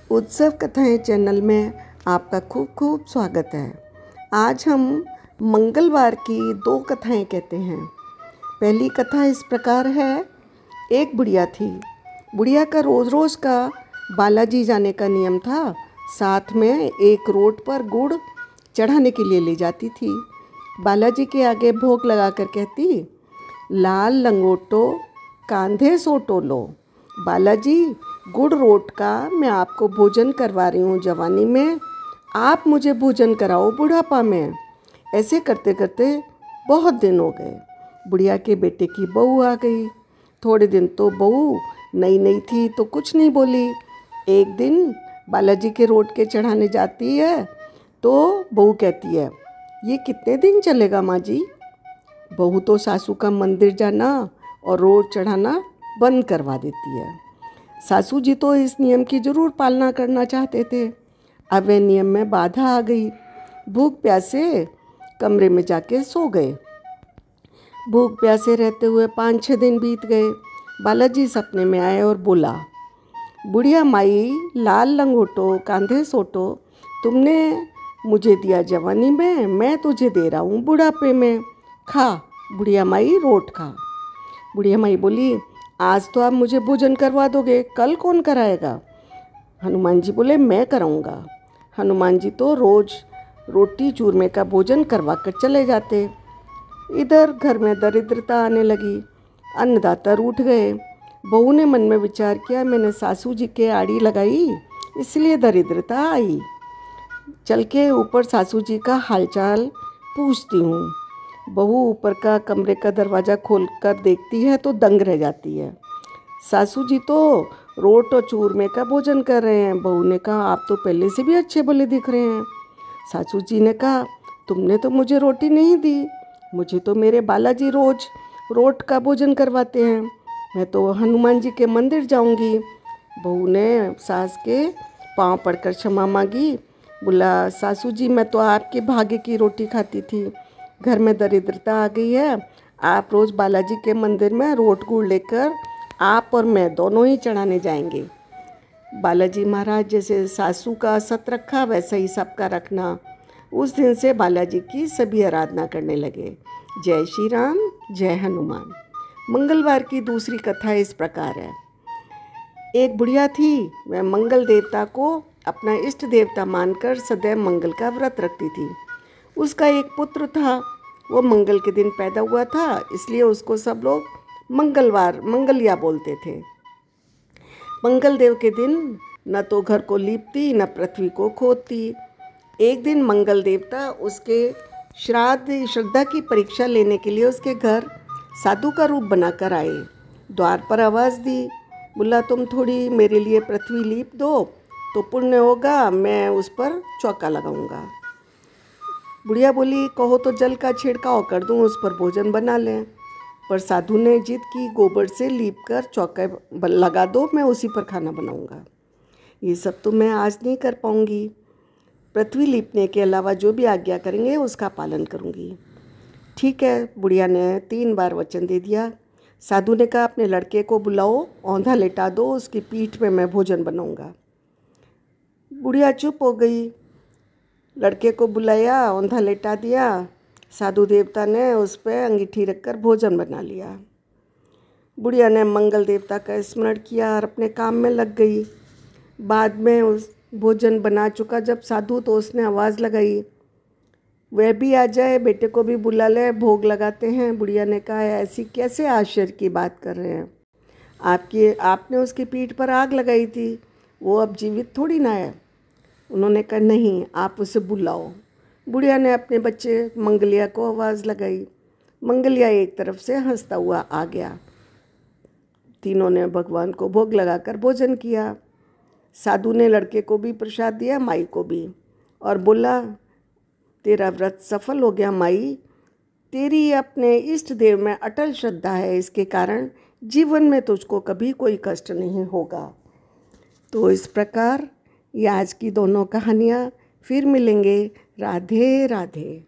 उत्सव कथाएं चैनल में आपका खूब खूब स्वागत है। आज हम मंगलवार की 2 कथाएं कहते हैं। पहली कथा इस प्रकार है। एक बुढ़िया थी। बुढ़िया का रोज़ रोज़ का बालाजी जाने का नियम था। साथ में एक रोट पर गुड़ चढ़ाने के लिए ले जाती थी। बालाजी के आगे भोग लगा कर कहती, लाल लंगोटो कांधे सोटो लो। बालाजी, गुड़ रोट का मैं आपको भोजन करवा रही हूँ जवानी में, आप मुझे भोजन कराओ बुढ़ापा में। ऐसे करते करते बहुत दिन हो गए। बुढ़िया के बेटे की बहू आ गई। थोड़े दिन तो बहू नई नई थी तो कुछ नहीं बोली। एक दिन बालाजी के रोट के चढ़ाने जाती है तो बहू कहती है, ये कितने दिन चलेगा माँ जी? बहू तो सासू का मंदिर जाना और रोट चढ़ाना बंद करवा देती है। सासू जी तो इस नियम की ज़रूर पालना करना चाहते थे। अब वह नियम में बाधा आ गई। भूख प्यासे कमरे में जाके सो गए। भूख प्यासे रहते हुए 5-6 दिन बीत गए। बालाजी सपने में आए और बोला, बुढ़िया माई, लाल लंगोटो कांधे सोटो, तुमने मुझे दिया जवानी में, मैं तुझे दे रहा हूँ बुढ़ापे में, खा बुढ़िया माई रोट खा। बुढ़िया माई बोली, आज तो आप मुझे भोजन करवा दोगे, कल कौन कराएगा? हनुमान जी बोले, मैं कराऊंगा। हनुमान जी तो रोज़ रोटी चूरमे का भोजन करवा कर चले जाते। इधर घर में दरिद्रता आने लगी। अन्नदाता रूठ गए। बहू ने मन में विचार किया, मैंने सासू जी के आड़ी लगाई इसलिए दरिद्रता आई। चल के ऊपर सासू जी का हालचाल पूछती हूँ। बहू ऊपर का कमरे का दरवाज़ा खोलकर देखती है तो दंग रह जाती है। सासू जी तो रोट और चूरमे का भोजन कर रहे हैं। बहू ने कहा, आप तो पहले से भी अच्छे भले दिख रहे हैं। सासू जी ने कहा, तुमने तो मुझे रोटी नहीं दी, मुझे तो मेरे बालाजी रोज रोट का भोजन करवाते हैं, मैं तो हनुमान जी के मंदिर जाऊंगी। बहू ने सास के पाँव पड़कर क्षमा मांगी। बोला, सासू जी मैं तो आपके भाग्य की रोटी खाती थी, घर में दरिद्रता आ गई है। आप रोज़ बालाजी के मंदिर में रोट गुड़ लेकर आप और मैं दोनों ही चढ़ाने जाएंगे। बालाजी महाराज जैसे सासू का सत रखा वैसा ही सबका रखना। उस दिन से बालाजी की सभी आराधना करने लगे। जय श्री राम, जय हनुमान। मंगलवार की दूसरी कथा इस प्रकार है। एक बुढ़िया थी। वह मंगल देवता को अपना इष्ट देवता मानकर सदैव मंगल का व्रत रखती थी। उसका एक पुत्र था। वो मंगल के दिन पैदा हुआ था, इसलिए उसको सब लोग मंगलिया बोलते थे। मंगल देव के दिन न तो घर को लीपती न पृथ्वी को खोदती। एक दिन मंगल देवता उसके श्रद्धा की परीक्षा लेने के लिए उसके घर साधु का रूप बनाकर आए। द्वार पर आवाज़ दी, बोला, तुम थोड़ी मेरे लिए पृथ्वी लीप दो तो पुण्य होगा, मैं उस पर चौका लगाऊंगा। बुढ़िया बोली, कहो तो जल का छिड़काव कर दूं, उस पर भोजन बना लें। पर साधु ने जिद की, गोबर से लीप कर चौका लगा दो, मैं उसी पर खाना बनाऊंगा। ये सब तो मैं आज नहीं कर पाऊंगी। पृथ्वी लीपने के अलावा जो भी आज्ञा करेंगे उसका पालन करूंगी। ठीक है, बुढ़िया ने 3 बार वचन दे दिया। साधु ने कहा, अपने लड़के को बुलाओ, औंधा लेटा दो, उसकी पीठ पे मैं भोजन बनाऊंगा। बुढ़िया चुप हो गई। लड़के को बुलाया, औंधा लेटा दिया। साधु देवता ने उस पर अंगीठी रखकर भोजन बना लिया। बुढ़िया ने मंगल देवता का स्मरण किया और अपने काम में लग गई। बाद में उस भोजन बना चुका जब साधु, तो उसने आवाज़ लगाई, वह भी आ जाए, बेटे को भी बुला ले, भोग लगाते हैं। बुढ़िया ने कहा, ऐसी कैसे आश्चर्य की बात कर रहे हैं? आपने उसकी पीठ पर आग लगाई थी, वो अब जीवित थोड़ी ना है। उन्होंने कहा, नहीं, आप उसे बुलाओ। बुढ़िया ने अपने बच्चे मंगलिया को आवाज़ लगाई। मंगलिया एक तरफ से हंसता हुआ आ गया। तीनों ने भगवान को भोग लगाकर भोजन किया। साधु ने लड़के को भी प्रसाद दिया, माई को भी, और बोला, तेरा व्रत सफल हो गया माई, तेरी अपने इष्ट देव में अटल श्रद्धा है, इसके कारण जीवन में तुझको कभी कोई कष्ट नहीं होगा। तो इस प्रकार ये आज की दोनों कहानियाँ। फिर मिलेंगे। राधे राधे।